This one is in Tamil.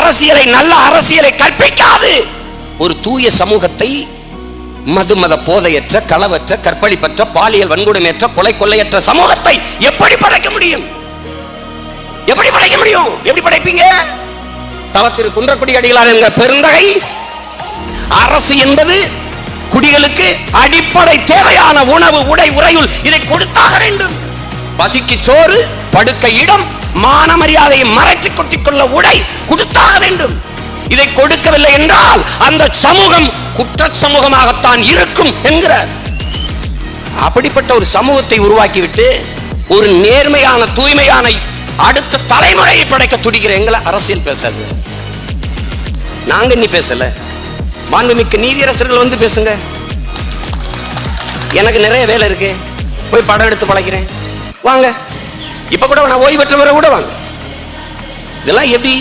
அரசியலை, நல்ல அரசியலை கற்பிக்காது. ஒரு தூய சமூகத்தை மதுமத போதையற்ற, களவற்ற, கற்பழிப்பற்ற, பாலியல் வன்கொடுமையற்ற, கொலை கொள்ளையற்ற சமூகத்தை எப்படி படைக்க முடியும்? எப்படி படைக்க முடியும்? எப்படி படைப்பீங்க? தவத்திரு குன்றக்குடி அடிகளார் என்கிற பெருந்தகை, அரசு என்பது குடிகளுக்கு அடிப்படை தேவையான உணவு, உடை, உறையுள் இதை கொடுத்தாக வேண்டும். பசிக்கு சோறு, படுக்க இடம், மான மரியாதையை மறைத்து கொட்டிக்கொள்ள உடை கொடுத்தாக வேண்டும். இதை கொடுக்கவில்லை என்றால் அந்த சமூகம் குற்ற சமூகமாகத்தான் இருக்கும் என்கிறார். அப்படிப்பட்ட ஒரு சமூகத்தை உருவாக்கிவிட்டு ஒரு நேர்மையான, தூய்மையான அடுத்த தலைமுறையை படைக்க துடிக்கிற எங்களை அரசியல் பேசாது. நாங்க இன்னி பேசல, மாண்புமிக்க நீதியரசர்கள் வந்து பேசுங்க. எனக்கு நிறைய வேலை இருக்கு, போய் படம் எடுத்து பழக்கிறேன், வாங்க. இப்ப கூட நான் ஓய்வு பெற்றவரை கூட வாங்க. இதெல்லாம் எப்படி?